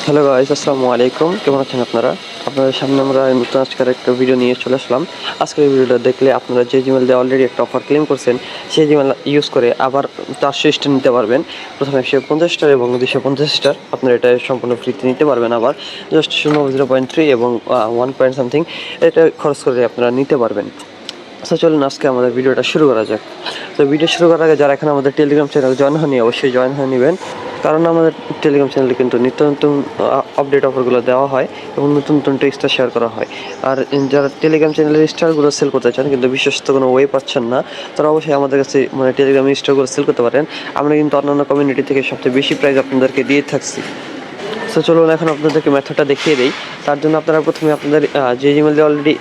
Hello guys, আসসালামু আলাইকুম। কেমন আছেন আপনারা? আপনাদের সামনে আমরা নতুন আজকের একটা ভিডিও নিয়ে চলে আসলাম। আজকের এই ভিডিওটা দেখলে আপনারা যে জিমেল দিয়ে অলরেডি একটা অফার ক্লেম করছেন, সেই জিমেল ইউজ করে আবার 400 স্টার নিতে পারবেন। প্রথমে 150 স্টার এবং 250 স্টার আপনারা এটা সম্পূর্ণ ফ্রিতে নিতে পারবেন। আবার জাস্ট 0.3 এবং 1 পয়েন্ট সামথিং এটা খরচ করে আপনারা নিতে পারবেন। আচ্ছা, চলুন আজকে আমাদের ভিডিওটা শুরু করা যাক। তো ভিডিও শুরু করার আগে যারা এখন আমাদের টেলিগ্রাম চ্যানেল জয়েন হয়নি, অবশ্যই জয়েন হয়ে নেবেন, কারণ আমাদের টেলিগ্রাম চ্যানেলে কিন্তু নিত্য নতুন আপডেট অফারগুলো দেওয়া হয় এবং নতুন নতুন টেক্সটটা শেয়ার করা হয়। আর যারা টেলিগ্রাম চ্যানেলের স্টারগুলো সেল করতে চান কিন্তু বিশ্বস্ত কোনো ওয়ে পাচ্ছেন না, তারা অবশ্যই আমাদের কাছে টেলিগ্রাম স্টারগুলো সেল করতে পারেন। আমরা কিন্তু অন্যান্য কমিউনিটি থেকে সবচেয়ে বেশি প্রাইস আপনাদেরকে দিয়ে থাকছি। সো চলুন এখন আপনাদেরকে মেথডটা দেখিয়ে দেই। তার জন্য আপনারা প্রথমে আপনাদের যে জিমেল দিয়ে অলরেডি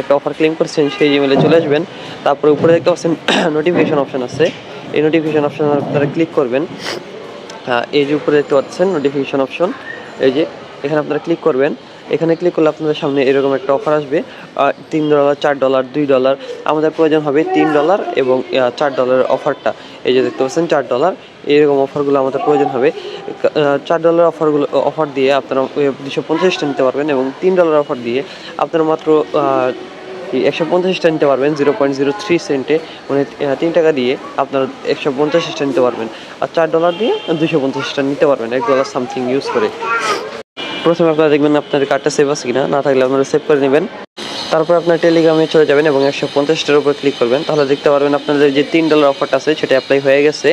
একটা অফার ক্লেম করছেন সেই জিমেলে চলে আসবেন। তারপরে উপরে দেখতে পাচ্ছেন নোটিফিকেশন অপশন আছে, এই নোটিফিকেশন অপশন আপনারা ক্লিক করবেন। এই যে উপরে দেখতে পাচ্ছেন নোটিফিকেশন অপশন, এই যে এখানে আপনারা ক্লিক করবেন। এখানে ক্লিক করলে আপনাদের সামনে এরকম একটা অফার আসবে, $3, $4, $2। আমাদের প্রয়োজন হবে $3 এবং $4 অফারটা। এই যে দেখতে পাচ্ছেন $4, এরকম অফারগুলো আমাদের প্রয়োজন হবে। $4 অফার দিয়ে আপনারা 250টা নিতে পারবেন এবং $3 অফার দিয়ে আপনারা মাত্র 150টা নিতে পারবেন 0.03 সেন্টে, মানে 3 টাকা দিয়ে আপনারা 150টা নিতে পারবেন। আর $4 দিয়ে 250টা নিতে পারবেন $1 সামথিং ইউজ করে। প্রথমে আপনারা দেখবেন আপনার কার্ডটা সেভ আছে কিনা, না থাকলে আপনারা সেভ করে নেবেন। তারপর আপনার টেলিগ্রামে চলে যাবেন এবং 150টার উপর ক্লিক করবেন, তাহলে দেখতে পারবেন আপনাদের যে $3 অফারটা আছে সেটা অ্যাপ্লাই হয়ে গেছে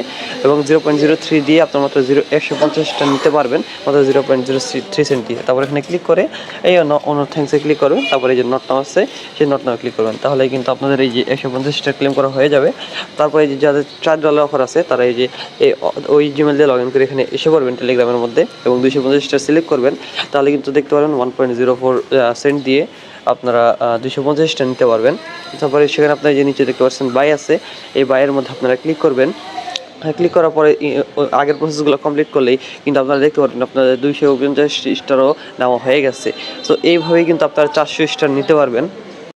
এবং 0.03 দিয়ে আপনার মাত্র 150টা নিতে পারবেন মাত্র 0.03 সেন্ট দিয়ে। তারপর এখানে ক্লিক করে এই অন্য থ্যাঙ্কসে ক্লিক করবেন, তারপরে এই যে নট নাও আছে সেই নট নাও ক্লিক করবেন, তাহলে কিন্তু আপনাদের এই যে 150টা ক্লেম করা হয়ে যাবে। তারপরে এই যে যাদের $4 অফার আছে তারা এই যে ওই জিমেল দিয়ে লগ ইন করে এখানে এসে পড়বেন টেলিগ্রামের মধ্যে এবং 250টা সিলেক্ট করবেন, তাহলে কিন্তু দেখতে পারবেন 1.04 সেন্ট দিয়ে আপনারা 250টা নিতে পারবেন। তারপরে সেখানে আপনারা যে নিচে দেখতে পাচ্ছেন বাই আছে, এই বাইয়ের মধ্যে আপনারা ক্লিক করবেন। ক্লিক করার পরে আগের প্রসেসগুলো কমপ্লিট করলেই কিন্তু আপনারা দেখতে পারবেন আপনাদের 250 স্টারও নেওয়া হয়ে গেছে। সো এইভাবেই কিন্তু আপনারা 400 স্টার নিতে পারবেন।